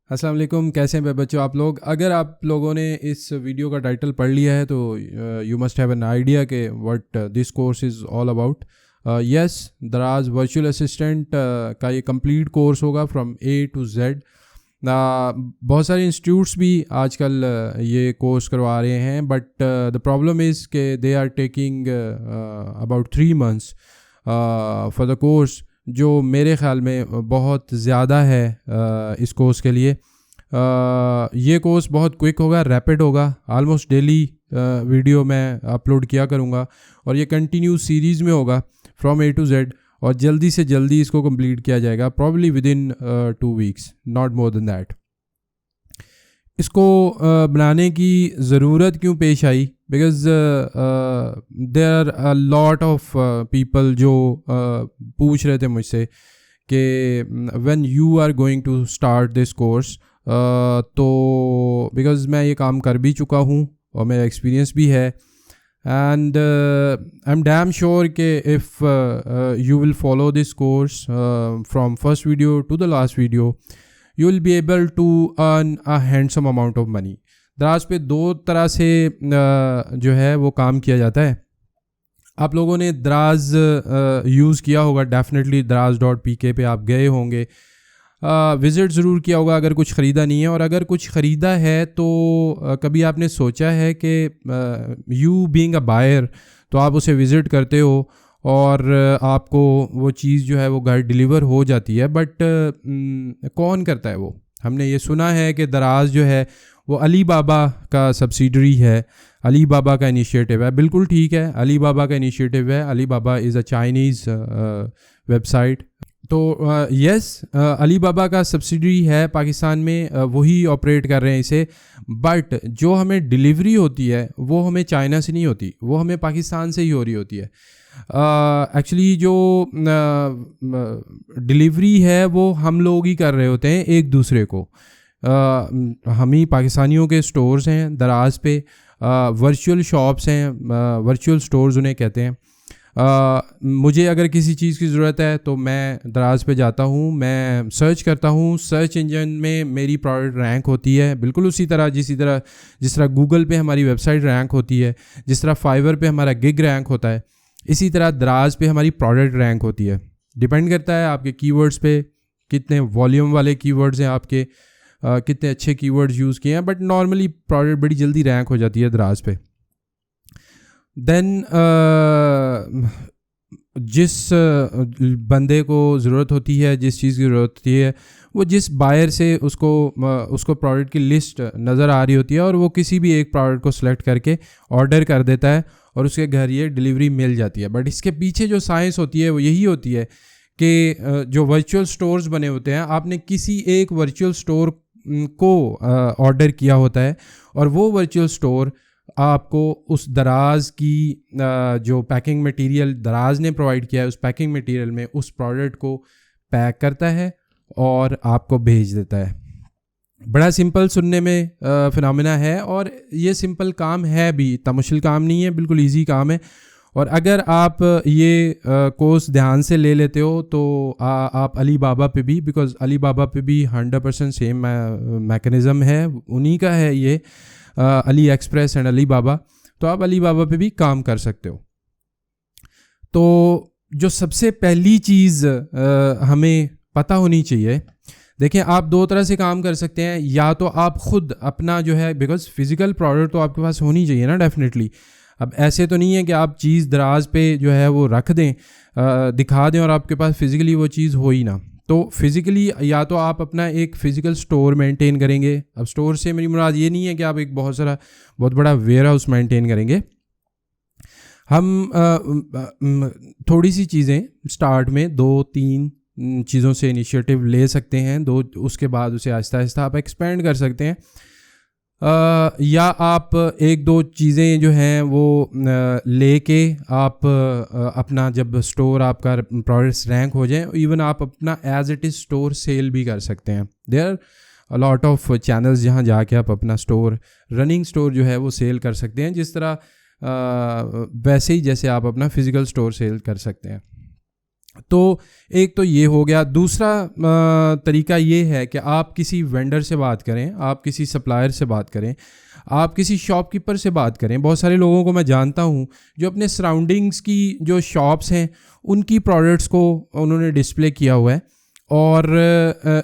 السلام علیکم، کیسے ہیں بچوں آپ لوگ؟ اگر آپ لوگوں نے اس ویڈیو کا ٹائٹل پڑھ لیا ہے تو you must have an idea کہ what this course is all about. Yes, Daraz virtual assistant کا یہ کمپلیٹ کورس ہوگا فرام اے ٹو زیڈ. بہت سارے انسٹیٹیوٹس بھی آج کل یہ کورس کروا رہے ہیں، بٹ دا پرابلم از کہ they are talking about 3 months for the course, جو میرے خیال میں بہت زیادہ ہے اس کورس کے لیے. یہ کورس بہت کوئک ہوگا، ریپڈ ہوگا. آلموسٹ ڈیلی ویڈیو میں اپلوڈ کیا کروں گا، اور یہ کنٹینیو سیریز میں ہوگا فرام اے ٹو زیڈ، اور جلدی سے جلدی اس کو کمپلیٹ کیا جائے گا، probably within 2 weeks، not more than that. اس کو بنانے کی ضرورت کیوں پیش آئی؟ Because there are a lot of people جو پوچھ رہے تھے مجھ سے کہ when you are going to start this course, تو بیکاز میں یہ کام کر بھی چکا ہوں اور میرا ایکسپیرینس بھی ہے، and I am damn sure کہ if you will follow this course from first video to the last video, you will be able to earn a handsome amount of money. دراز پہ 2 طرح سے جو ہے وہ کام کیا جاتا ہے. آپ لوگوں نے دراز یوز کیا ہوگا، ڈیفینیٹلی دراز.pk پہ آپ گئے ہوں گے، وزٹ ضرور کیا ہوگا اگر کچھ خریدا نہیں ہے. اور اگر کچھ خریدا ہے تو کبھی آپ نے سوچا ہے کہ یو بینگ اے بائر تو آپ اسے وزٹ کرتے ہو اور آپ کو وہ چیز جو ہے وہ گھر ڈیلیور ہو جاتی ہے، بٹ کون کرتا ہے وہ؟ ہم نے یہ سنا ہے کہ دراز جو ہے وہ علی بابا کا سبسیڈری ہے، علی بابا کا انیشیٹو ہے. بالکل ٹھیک ہے، علی بابا کا انیشیٹو ہے. علی بابا از اے چائنیز ویب سائٹ. تو یس، علی بابا کا سبسیڈری ہے پاکستان میں، وہی آپریٹ کر رہے ہیں اسے، بٹ جو ہمیں ڈیلیوری ہوتی ہے وہ ہمیں چائنا سے نہیں ہوتی، وہ ہمیں پاکستان سے ہی ہو رہی ہوتی ہے. ایکچولی جو ڈیلیوری ہے وہ ہم لوگ ہی کر رہے ہوتے ہیں ایک دوسرے کو. ہم ہی پاکستانیوں کے سٹورز ہیں دراز پہ، ورچوئل شاپس ہیں، ورچوئل سٹورز انہیں کہتے ہیں. مجھے اگر کسی چیز کی ضرورت ہے تو میں دراز پہ جاتا ہوں، میں سرچ کرتا ہوں، سرچ انجن میں میری پروڈکٹ رینک ہوتی ہے بالکل اسی طرح جس طرح گوگل پہ ہماری ویب سائٹ رینک ہوتی ہے، جس طرح فائیور پہ ہمارا گگ رینک ہوتا ہے، اسی طرح دراز پہ ہماری پروڈکٹ رینک ہوتی ہے. ڈیپینڈ کرتا ہے آپ کے کی ورڈز پہ، کتنے والیوم والے کی ورڈز ہیں آپ کے، کتنے اچھے کی ورڈز یوز کیے ہیں، بٹ نارملی پروڈکٹ بڑی جلدی رینک ہو جاتی ہے دراز پہ. دین جس بندے کو ضرورت ہوتی ہے، جس چیز کی ضرورت ہوتی ہے، وہ جس بائر سے اس کو پروڈکٹ کی لسٹ نظر آ رہی ہوتی ہے، اور وہ کسی بھی ایک پروڈکٹ کو سلیکٹ کر کے آرڈر کر دیتا ہے اور اس کے گھر یہ ڈیلیوری مل جاتی ہے. بٹ اس کے پیچھے جو سائنس ہوتی ہے وہ یہی ہوتی ہے کہ جو ورچوئل سٹورز بنے ہوتے ہیں، آپ نے کسی ایک ورچوئل سٹور کو آرڈر کیا ہوتا ہے، اور وہ ورچوئل سٹور آپ کو اس دراز کی جو پیکنگ مٹیریل دراز نے پرووائڈ کیا ہے، اس پیکنگ مٹیریل میں اس پروڈکٹ کو پیک کرتا ہے اور آپ کو بھیج دیتا ہے. بڑا سمپل سننے میں فنامنا ہے، اور یہ سمپل کام ہے بھی، اتنا مشکل کام نہیں ہے، بالکل ایزی کام ہے. اور اگر آپ یہ کورس دھیان سے لے لیتے ہو تو آپ علی بابا پہ بھی، بیکاز علی بابا پہ بھی 100% سیم میکانزم ہے، انہی کا ہے یہ، علی ایکسپریس اینڈ علی بابا، تو آپ علی بابا پہ بھی کام کر سکتے ہو. تو جو سب سے پہلی چیز ہمیں پتہ ہونی چاہیے، دیکھیں آپ 2 طرح سے کام کر سکتے ہیں. یا تو آپ خود اپنا جو ہے، بیکاز فزیکل پروڈکٹ تو آپ کے پاس ہونی چاہیے نا ڈیفینیٹلی. اب ایسے تو نہیں ہے کہ آپ چیز دراز پہ جو ہے وہ رکھ دیں، دکھا دیں، اور آپ کے پاس فزیکلی وہ چیز ہو ہی نہ. تو فزیکلی یا تو آپ اپنا ایک فزیکل سٹور مینٹین کریں گے. اب سٹور سے میری مراد یہ نہیں ہے کہ آپ ایک بہت بڑا ویئر ہاؤس مینٹین کریں گے. ہم تھوڑی سی چیزیں سٹارٹ میں 2-3 چیزوں سے انیشیٹو لے سکتے ہیں، اس کے بعد اسے آہستہ آہستہ آپ ایکسپینڈ کر سکتے ہیں. یا آپ 1-2 چیزیں جو ہیں وہ لے کے آپ اپنا جب سٹور آپ کا پروڈکٹس رینک ہو جائیں، ایون آپ اپنا as it is store sell بھی کر سکتے ہیں. There are lot of channels جہاں جا کے آپ اپنا سٹور، رننگ سٹور جو ہے وہ سیل کر سکتے ہیں، جس طرح ویسے ہی جیسے آپ اپنا فزیکل سٹور سیل کر سکتے ہیں. تو ایک تو یہ ہو گیا. دوسرا طریقہ یہ ہے کہ آپ کسی وینڈر سے بات کریں, آپ کسی سپلائر سے بات کریں, آپ کسی شاپ کیپر سے بات کریں. بہت سارے لوگوں کو میں جانتا ہوں جو اپنے سراؤنڈنگس کی جو شاپس ہیں ان کی پروڈکٹس کو انہوں نے ڈسپلے کیا ہوا ہے, اور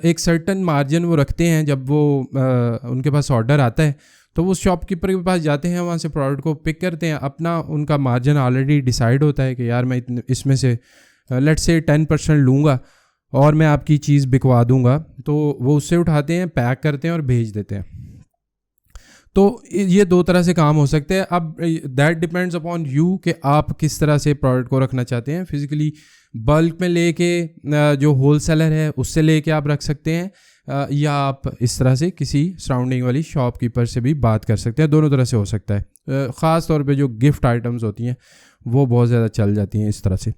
ایک سرٹن مارجن وہ رکھتے ہیں. جب وہ ان کے پاس آرڈر آتا ہے تو وہ شاپ کیپر کے پاس جاتے ہیں, وہاں سے پروڈکٹ کو پک کرتے ہیں. اپنا ان کا مارجن آلریڈی ڈیسائیڈ ہوتا ہے کہ یار میں اس میں سے لیٹ سے 10% لوں گا اور میں آپ کی چیز بکوا دوں گا. تو وہ اس سے اٹھاتے ہیں, پیک کرتے ہیں اور بھیج دیتے ہیں. تو یہ دو طرح سے کام ہو سکتے ہیں. اب دیٹ ڈپینڈز اپان یو کہ آپ کس طرح سے پروڈکٹ کو رکھنا چاہتے ہیں. فزیکلی بلک میں لے کے جو ہول سیلر ہے اس سے لے کے آپ رکھ سکتے ہیں, یا آپ اس طرح سے کسی سراؤنڈنگ والی شاپ کیپر سے بھی بات کر سکتے ہیں. دونوں طرح سے ہو سکتا ہے. خاص طور پہ جو گفٹ آئٹمز ہوتی ہیں وہ بہت زیادہ چل جاتی ہیں اس طرح سے.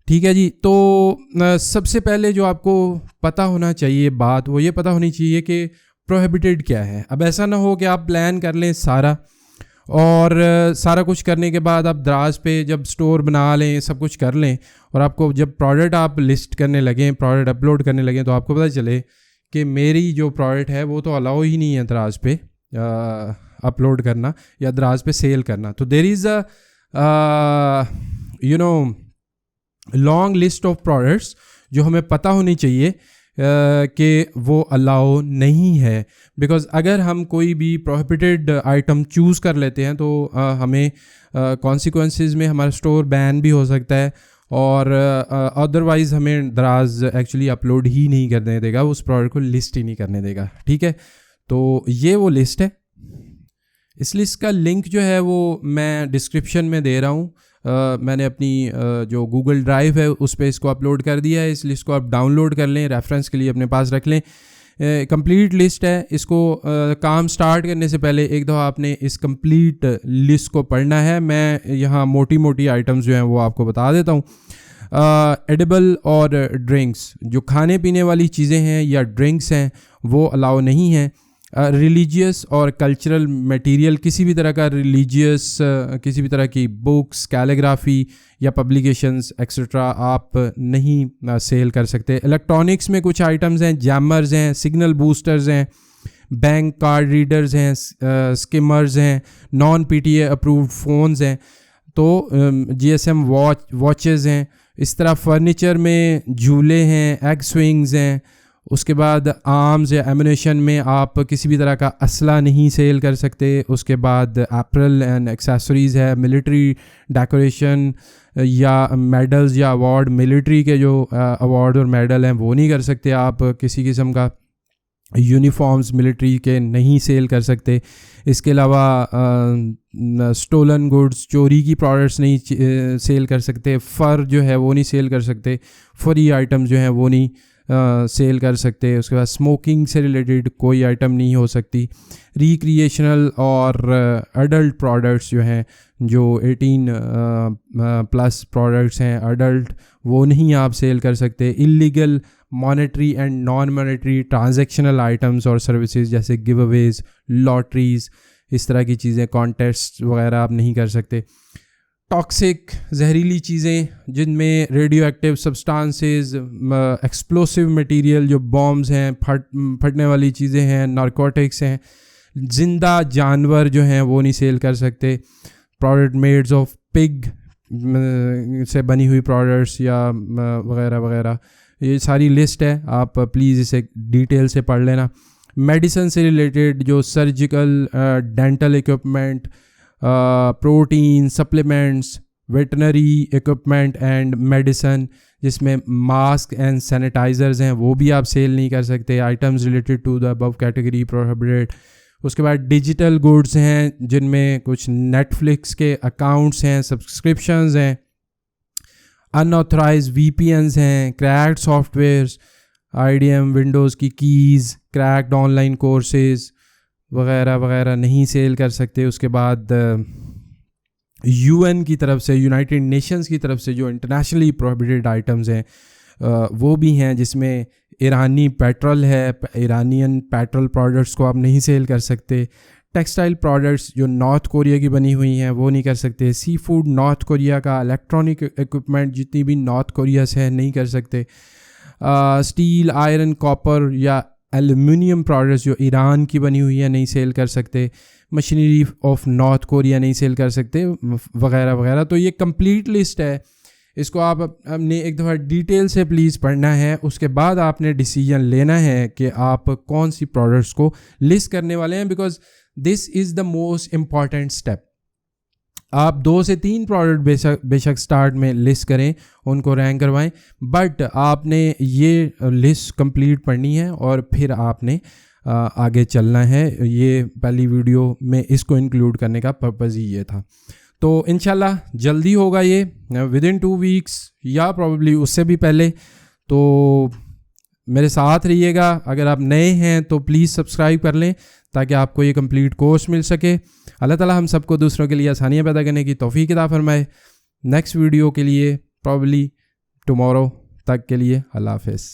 ٹھیک ہے جی. تو سب سے پہلے جو آپ کو پتہ ہونا چاہیے بات, وہ یہ پتہ ہونی چاہیے کہ پروہیبٹیڈ کیا ہے. اب ایسا نہ ہو کہ آپ پلان کر لیں سارا, اور سارا کچھ کرنے کے بعد آپ دراز پہ جب سٹور بنا لیں, سب کچھ کر لیں, اور آپ کو جب پروڈکٹ آپ لسٹ کرنے لگیں, پروڈکٹ اپلوڈ کرنے لگیں, تو آپ کو پتہ چلے کہ میری جو پروڈکٹ ہے وہ تو الاؤ ہی نہیں ہے دراز پہ اپلوڈ کرنا یا دراز پہ سیل کرنا. تو there is a long list of products جو ہمیں پتہ ہونی چاہیے کہ وہ الاؤ نہیں ہے. بیکاز اگر ہم کوئی بھی پروہیبٹیڈ آئٹم چوز کر لیتے ہیں تو ہمیں کانسیکوینسز میں ہمارا اسٹور بین بھی ہو سکتا ہے, اور ادروائز ہمیں دراز ایکچولی اپلوڈ ہی نہیں کرنے دے گا, اس پروڈکٹ کو لسٹ ہی نہیں کرنے دے گا. ٹھیک ہے, تو یہ وہ لسٹ ہے. اس لسٹ کا لنک جو ہے وہ میں ڈسکرپشن میں دے رہا ہوں. میں نے اپنی جو گوگل ڈرائیو ہے اس پہ اس کو اپلوڈ کر دیا ہے. اس لسٹ کو آپ ڈاؤن لوڈ کر لیں, ریفرنس کے لیے اپنے پاس رکھ لیں. کمپلیٹ لسٹ ہے. اس کو کام سٹارٹ کرنے سے پہلے ایک دفعہ آپ نے اس کمپلیٹ لسٹ کو پڑھنا ہے. میں یہاں موٹی موٹی آئٹمز جو ہیں وہ آپ کو بتا دیتا ہوں. ایڈیبل اور ڈرنکس, جو کھانے پینے والی چیزیں ہیں یا ڈرنکس ہیں وہ الاؤ نہیں ہیں. ریلیجیس اور کلچرل میٹیریل, کسی بھی طرح کا ریلیجیس, کسی بھی طرح کی بکس, کیلیگرافی یا پبلیکیشنز ایکسیٹرا آپ نہیں سیل کر سکتے. الیکٹرانکس میں کچھ آئٹمز ہیں, جیمرز ہیں, سگنل بوسٹرز ہیں, بینک کارڈ ریڈرز ہیں, اسکمرز ہیں, naan P T A approved phones ہیں, تو جی ایس ایم واچز ہیں. اس طرح فرنیچر میں جھولے ہیں, ایگ سوئنگز ہیں. اس کے بعد آرمز یا ایمونیشن میں آپ کسی بھی طرح کا اسلحہ نہیں سیل کر سکتے. اس کے بعد ایپرل اینڈ ایکسیسریز ہے, ملٹری ڈیکوریشن یا میڈلز یا ایوارڈ, ملٹری کے جو ایوارڈ اور میڈل ہیں وہ نہیں کر سکتے آپ. کسی قسم کا یونیفارمز ملٹری کے نہیں سیل کر سکتے. اس کے علاوہ اسٹولن گڈس, چوری کی پروڈکٹس نہیں سیل کر سکتے. فر جو ہے وہ نہیں سیل کر سکتے. فری آئٹم جو ہیں وہ نہیں سیل کر سکتے. اس کے بعد اسموکنگ سے ریلیٹڈ کوئی آئٹم نہیں ہو سکتی. ریکریشنل اور ایڈلٹ پروڈکٹس جو ہیں, جو 18 پلس پروڈکٹس ہیں ایڈلٹ, وہ نہیں آپ سیل کر سکتے. Illegal monetary and non monetary transactional items اور سروسز جیسے گیو اویز, لاٹریز, اس طرح کی چیزیں, کانٹیسٹ وغیرہ آپ نہیں کر سکتے. ٹاکسک زہریلی چیزیں جن میں ریڈیو ایکٹیو سبسٹانسز, ایکسپلوسیو مٹیریل جو بامز ہیں, پھٹنے والی چیزیں ہیں, نارکوٹکس ہیں. زندہ جانور جو ہیں وہ نہیں سیل کر سکتے. پروڈکٹ میڈز آف پگ سے بنی ہوئی پروڈکٹس یا وغیرہ وغیرہ, یہ ساری لسٹ ہے, آپ پلیز اسے ڈیٹیل سے پڑھ لینا. میڈیسن سے ریلیٹڈ جو surgical, dental equipment, protein supplements, veterinary equipment and medicine جس میں ماسک اینڈ سینیٹائزرز ہیں وہ بھی آپ سیل نہیں کر سکتے. آئٹمز ریلیٹڈ ٹو دا ابو کیٹیگری پروہیبٹڈ. اس کے بعد ڈیجیٹل گوڈس ہیں جن میں کچھ نیٹ فلکس کے اکاؤنٹس ہیں, سبسکرپشنز ہیں, unauthorized VPNs ہیں, cracked softwares, I D M Windows کی keys, cracked online courses وغیرہ وغیرہ نہیں سیل کر سکتے. اس کے بعد یو این کی طرف سے, یونائٹڈ نیشنز کی طرف سے جو انٹرنیشنلی پروہیبٹڈ آئٹمز ہیں وہ بھی ہیں, جس میں ایرانی پیٹرول ہے, ایرانین پیٹرول پروڈکٹس کو آپ نہیں سیل کر سکتے. ٹیکسٹائل پروڈکٹس جو نارتھ کوریا کی بنی ہوئی ہیں وہ نہیں کر سکتے. سی فوڈ نارتھ کوریا کا, الیکٹرانک ایکوپمنٹ جتنی بھی نارتھ کوریا سے ہے نہیں کر سکتے. اسٹیل, آئرن, کاپر یا ایلومینیم پروڈکٹس جو ایران کی بنی ہوئی ہے نہیں سیل کر سکتے. مشینری آف نارتھ کوریا نہیں سیل کر سکتے, وغیرہ وغیرہ. تو یہ کمپلیٹ لسٹ ہے, اس کو آپ نے ایک دفعہ ڈیٹیل سے پلیز پڑھنا ہے. اس کے بعد آپ نے ڈیسیجن لینا ہے کہ آپ کون سی پروڈکٹس کو لسٹ کرنے والے ہیں, because this is the most important step. آپ 2 سے 3 پروڈکٹ بے شک اسٹارٹ میں لسٹ کریں, ان کو رینک کروائیں, بٹ آپ نے یہ لسٹ کمپلیٹ پڑھنی ہے اور پھر آپ نے آگے چلنا ہے. یہ پہلی ویڈیو میں اس کو انکلوڈ کرنے کا پرپز ہی یہ تھا. تو انشاءاللہ جلدی ہوگا یہ, ودن 2 ویکس یا پروبیبلی اس سے بھی پہلے. تو میرے ساتھ رہیے گا. اگر آپ نئے ہیں تو پلیز سبسکرائب کر لیں تاکہ آپ کو یہ کمپلیٹ کورس مل سکے. اللہ تعالی ہم سب کو دوسروں کے لیے آسانیاں پیدا کرنے کی توفیق عطا فرمائے. نیکسٹ ویڈیو کے لیے پروبیبلی ٹمورو تک کے لیے اللہ حافظ.